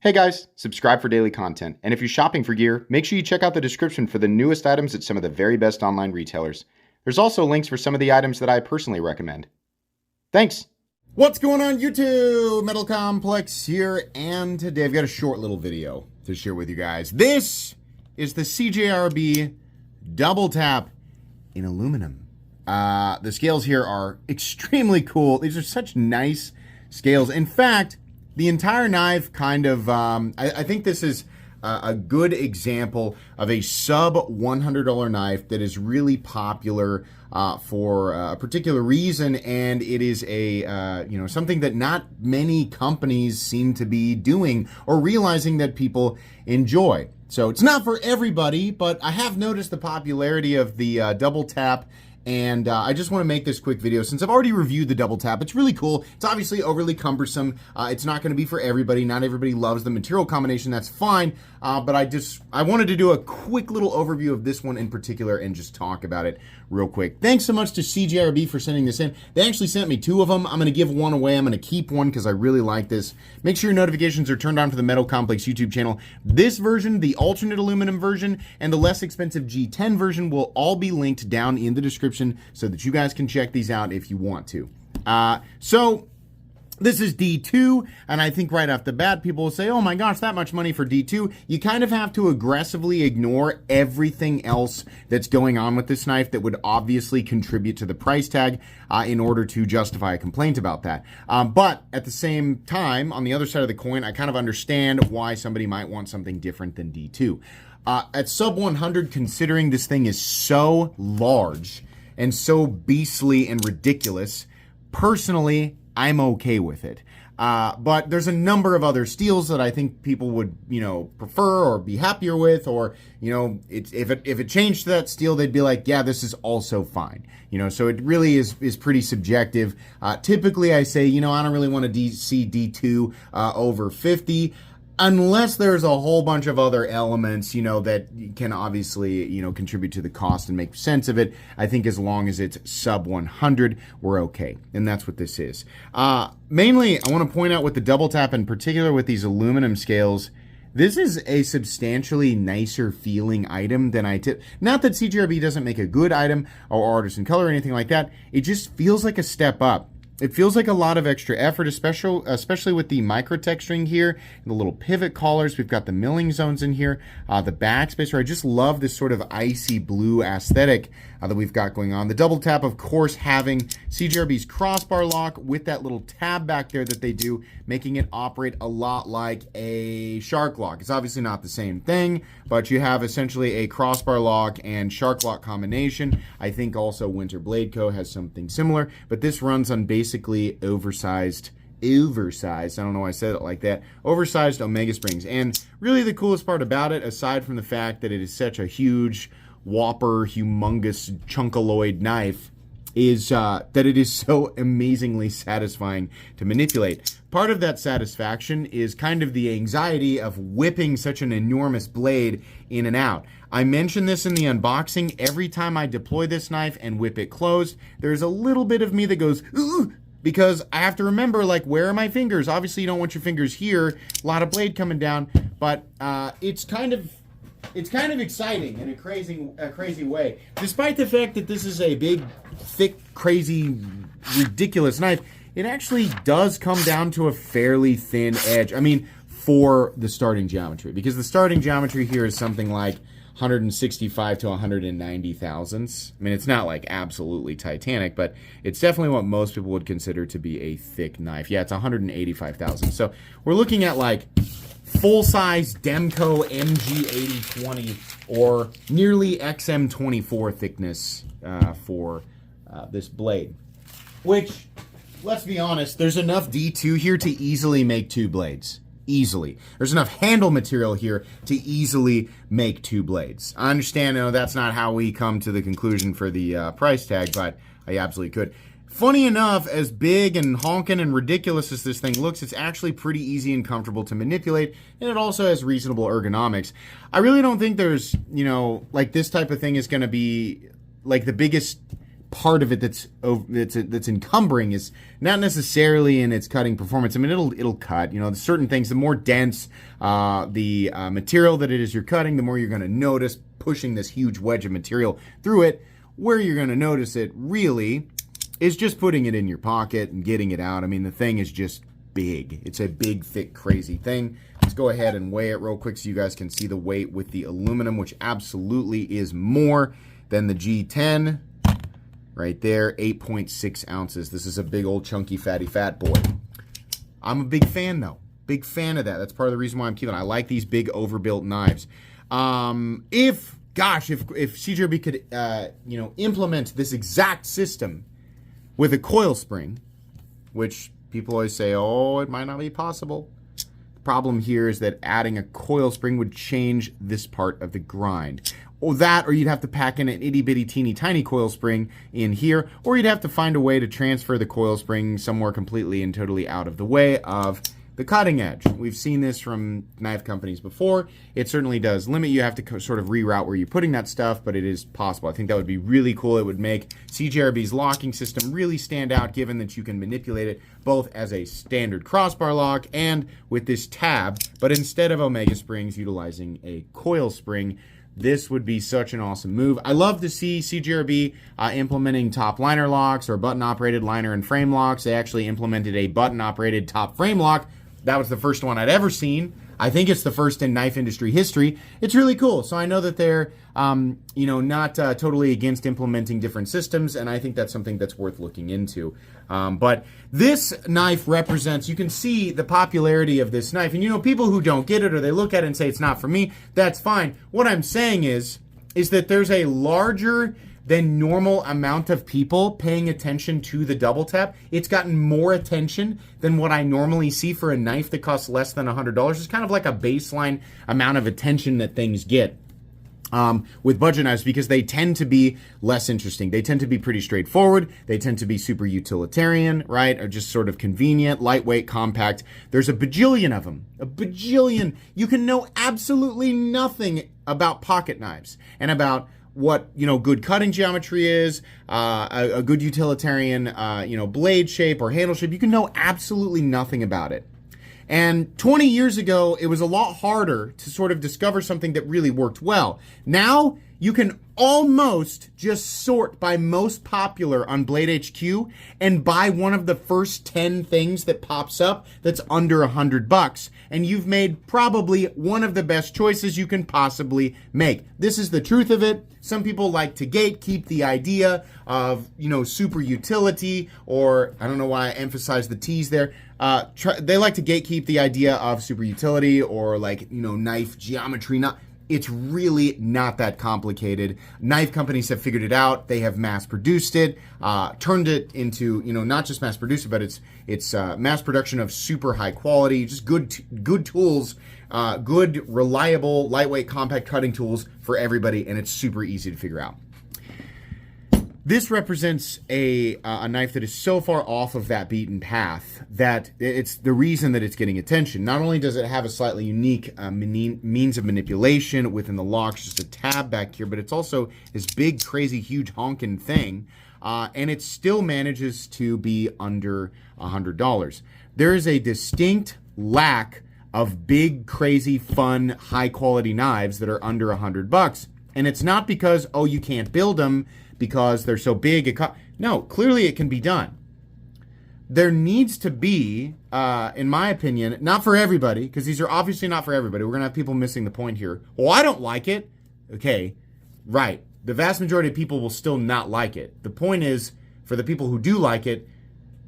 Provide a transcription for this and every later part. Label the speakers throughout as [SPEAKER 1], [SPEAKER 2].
[SPEAKER 1] Hey guys, subscribe for daily content, and if you're shopping for gear, make sure you check out the description for the newest items at some of the very best online retailers. There's also links for some of the items that I personally recommend. Thanks!
[SPEAKER 2] What's going on YouTube? Metal Complex here, and today I've got a short little video to share with you guys. This is the CJRB Doubletap in aluminum. The scales here are extremely cool. These are such nice scales. In fact, the entire knife kind of, I think this is a good example of a sub $100 knife that is really popular for a particular reason, and it is a something that not many companies seem to be doing or realizing that people enjoy. So it's not for everybody, but I have noticed the popularity of the double tap. And I just want to make this quick video since I've already reviewed the double tap. It's really cool. It's obviously overly cumbersome. It's not going to be for everybody. Not everybody loves the material combination. That's fine. But I wanted to do a quick little overview of this one in particular and just talk about it real quick. Thanks so much to CJRB for sending this in. They actually sent me two of them. I'm going to give one away. I'm going to keep one because I really like this. Make sure your notifications are turned on for the Metal Complex YouTube channel. This version, the alternate aluminum version, and the less expensive G10 version will all be linked down in the description so that you guys can check these out if you want to. So this is D2, and I think right off the bat, people will say, oh my gosh, that much money for D2. You kind of have to aggressively ignore everything else that's going on with this knife that would obviously contribute to the price tag in order to justify a complaint about that. But at the same time, on the other side of the coin, I kind of understand why somebody might want something different than D2. At sub 100, considering this thing is so large and so beastly and ridiculous, personally, I'm okay with it. But there's a number of other steels that I think people would, prefer or be happier with, or, if it changed to that steel, they'd be like, yeah, this is also fine. So it really is pretty subjective. Typically, I say, I don't really want to see D2 over 50. Unless there's a whole bunch of other elements, that can obviously, contribute to the cost and make sense of it. I think as long as it's sub 100, we're okay. And that's what this is. Mainly, I want to point out with the double tap in particular with these aluminum scales, this is a substantially nicer feeling item than not that CJRB doesn't make a good item or artisan color or anything like that. It just feels like a step up. It feels like a lot of extra effort, especially with the micro texturing here, the little pivot collars. We've got the milling zones in here, the backspacer. I just love this sort of icy blue aesthetic that we've got going on. The double tap, of course, having CJRB's crossbar lock with that little tab back there that they do, making it operate a lot like a shark lock. It's obviously not the same thing, but you have essentially a crossbar lock and shark lock combination. I think also Winter Blade Co. has something similar, but this runs on basically oversized, I don't know why I said it like that, oversized Omega springs. And really the coolest part about it, aside from the fact that it is such a huge, whopper, humongous, chunkaloid knife, is that it is so amazingly satisfying to manipulate. Part of that satisfaction is kind of the anxiety of whipping such an enormous blade in and out. I mentioned this in the unboxing. Every time I deploy this knife and whip it closed, there's a little bit of me that goes, ooh, because I have to remember, like, where are my fingers? Obviously, you don't want your fingers here. A lot of blade coming down, but it's kind of exciting in a crazy way. Despite the fact that this is a big, thick, crazy, ridiculous knife, it actually does come down to a fairly thin edge. I mean, for the starting geometry, because the starting geometry here is something like 165 to 190 thousandths. I mean, it's not like absolutely titanic, but it's definitely what most people would consider to be a thick knife. Yeah, it's 185 thousandths. So we're looking at like full-size Demco MG8020 or nearly XM24 thickness for this blade. Which, let's be honest, there's enough D2 here to easily make two blades. Easily. There's enough handle material here to easily make two blades. I understand, that's not how we come to the conclusion for the price tag, but I absolutely could. Funny enough, as big and honking and ridiculous as this thing looks, it's actually pretty easy and comfortable to manipulate, and it also has reasonable ergonomics. I really don't think there's, like this type of thing is going to be like the biggest part of it that's encumbering is not necessarily in its cutting performance. I mean, it'll cut. You know, certain things. The more dense the material that it is you're cutting, the more you're going to notice pushing this huge wedge of material through it. Where you're going to notice it really is just putting it in your pocket and getting it out. I mean, the thing is just big. It's a big, thick, crazy thing. Let's go ahead and weigh it real quick so you guys can see the weight with the aluminum, which absolutely is more than the G10. Right there, 8.6 ounces. This is a big old chunky fatty fat boy. I'm a big fan though. Big fan of that. That's part of the reason why I'm keeping it. I like these big overbuilt knives. If CJRB could implement this exact system with a coil spring, which people always say, oh, it might not be possible. The problem here is that adding a coil spring would change this part of the grind. Or you'd have to pack in an itty bitty teeny tiny coil spring in here, or you'd have to find a way to transfer the coil spring somewhere completely and totally out of the way of the cutting edge. We've seen this from knife companies before. It certainly does limit you. You have to sort of reroute where you're putting that stuff, but it is possible. I think that would be really cool. It would make CJRB's locking system really stand out, given that you can manipulate it both as a standard crossbar lock and with this tab, but instead of Omega springs, utilizing a coil spring. This would be such an awesome move. I love to see CJRB implementing top liner locks or button-operated liner and frame locks. They actually implemented a button-operated top frame lock. That was the first one I'd ever seen. I think it's the first in knife industry history. It's really cool. So I know that they're, not totally against implementing different systems, and I think that's something that's worth looking into. But this knife represents, you can see the popularity of this knife. And people who don't get it or they look at it and say it's not for me, that's fine. What I'm saying is that there's a larger than normal amount of people paying attention to the double tap. It's gotten more attention than what I normally see for a knife that costs less than $100. It's kind of like a baseline amount of attention that things get. With budget knives, because they tend to be less interesting. They tend to be pretty straightforward. They tend to be super utilitarian, right? Or just sort of convenient, lightweight, compact. There's a bajillion of them. A bajillion. You can know absolutely nothing about pocket knives and about what good cutting geometry is, a good utilitarian blade shape or handle shape. You can know absolutely nothing about it. And 20 years ago, it was a lot harder to sort of discover something that really worked well. Now, you can almost just sort by most popular on Blade HQ and buy one of the first 10 things that pops up that's under $100, and you've made probably one of the best choices you can possibly make. This is the truth of it. Some people like to gatekeep the idea of, super utility, or I don't know why I emphasize the T's there. They like to gatekeep the idea of super utility or knife geometry. It's really not that complicated. Knife companies have figured it out. They have mass produced it, turned it into, not just mass produced it, but it's mass production of super high quality, just good tools, good, reliable, lightweight, compact cutting tools for everybody, and it's super easy to figure out. This represents a knife that is so far off of that beaten path that it's the reason that it's getting attention. Not only does it have a slightly unique means of manipulation within the locks, just a tab back here, but it's also this big, crazy, huge honking thing, and it still manages to be under $100. There is a distinct lack of big, crazy, fun, high-quality knives that are under $100. And it's not because, you can't build them, because they're so big. No, clearly it can be done. There needs to be, in my opinion, not for everybody, because these are obviously not for everybody. We're going to have people missing the point here. Well, I don't like it. Okay, right. The vast majority of people will still not like it. The point is, for the people who do like it,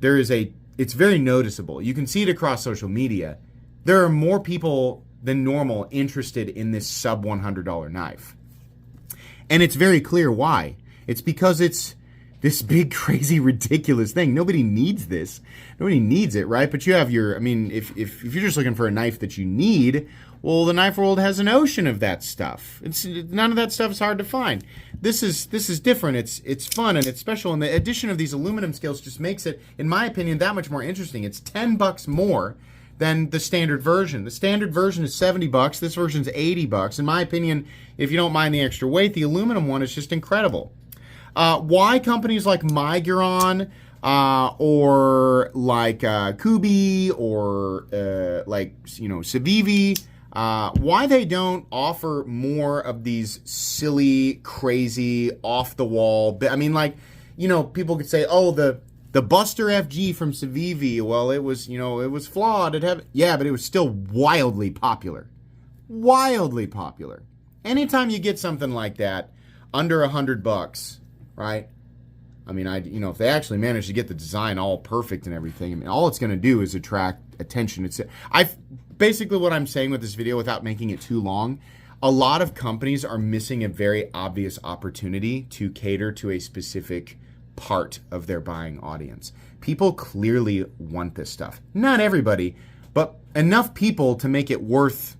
[SPEAKER 2] it's very noticeable. You can see it across social media. There are more people than normal interested in this sub $100 knife. And it's very clear why. It's because it's this big, crazy, ridiculous thing. Nobody needs this. Nobody needs it, right? But you have if you're just looking for a knife that you need, well, the knife world has an ocean of that stuff. None of that stuff is hard to find. This is different. It's fun and it's special. And the addition of these aluminum scales just makes it, in my opinion, that much more interesting. It's $10 more than the standard version. The standard version is $70. This version's $80. In my opinion, if you don't mind the extra weight, the aluminum one is just incredible. Why companies like Miguron or like Kubi or Civivi, why they don't offer more of these silly, crazy, off-the-wall... I mean, like, people could say, oh, the Buster FG from Civivi, well, it was flawed. Yeah, but it was still wildly popular. Wildly popular. Anytime you get something like that, under $100, right? I mean, if they actually manage to get the design all perfect and everything, I mean, all it's going to do is attract attention. Basically what I'm saying with this video, without making it too long, a lot of companies are missing a very obvious opportunity to cater to a specific part of their buying audience. People clearly want this stuff. Not everybody, but enough people to make it worth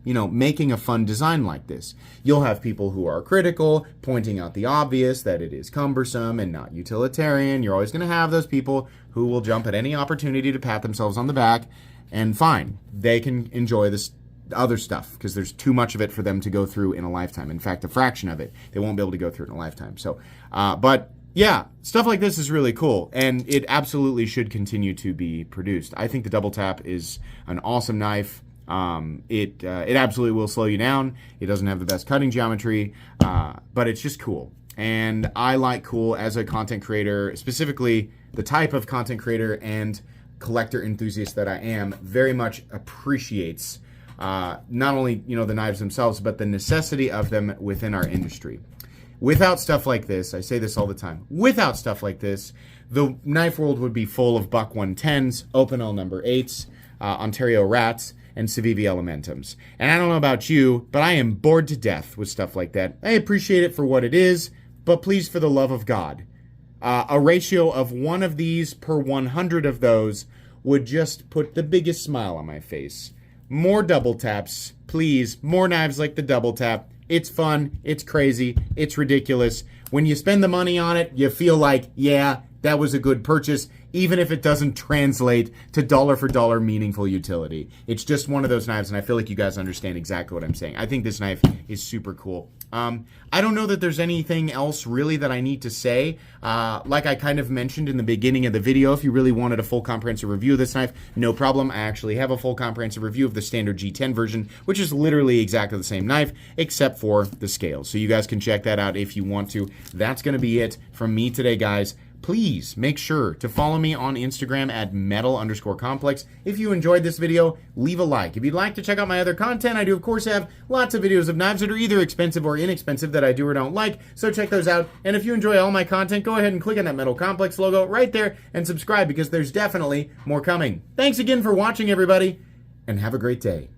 [SPEAKER 2] making a fun design like this. You'll have people who are critical, pointing out the obvious, that it is cumbersome and not utilitarian. You're always going to have those people who will jump at any opportunity to pat themselves on the back, and fine, they can enjoy this other stuff because there's too much of it for them to go through in a lifetime. In fact, a fraction of it, they won't be able to go through in a lifetime. So, but yeah, stuff like this is really cool, and it absolutely should continue to be produced. I think the Double Tap is an awesome knife. It absolutely will slow you down. It doesn't have the best cutting geometry, but it's just cool. And I like cool as a content creator, specifically the type of content creator and collector enthusiast that I am, very much appreciates not only the knives themselves, but the necessity of them within our industry. Without stuff like this, I say this all the time, without stuff like this, the knife world would be full of Buck 110s, Opinel number 8s, Ontario Rats, and Civivi Elementums. And I don't know about you, but I am bored to death with stuff like that. I appreciate it for what it is, but please, for the love of God, a ratio of one of these per 100 of those would just put the biggest smile on my face. More double taps, please. More knives like the Double Tap. It's fun, it's crazy, it's ridiculous. When you spend the money on it, you feel like, yeah, that was a good purchase, even if it doesn't translate to dollar for dollar meaningful utility. It's just one of those knives, and I feel like you guys understand exactly what I'm saying. I think this knife is super cool. I don't know that there's anything else really that I need to say. Like I kind of mentioned in the beginning of the video, if you really wanted a full comprehensive review of this knife, no problem. I actually have a full comprehensive review of the standard G10 version, which is literally exactly the same knife, except for the scales. So you guys can check that out if you want to. That's going to be it from me today, guys. Please make sure to follow me on Instagram at metal_complex. If you enjoyed this video, leave a like. If you'd like to check out my other content, I do of course have lots of videos of knives that are either expensive or inexpensive that I do or don't like, so check those out. And if you enjoy all my content, go ahead and click on that Metal Complex logo right there and subscribe, because there's definitely more coming. Thanks again for watching, everybody, and have a great day.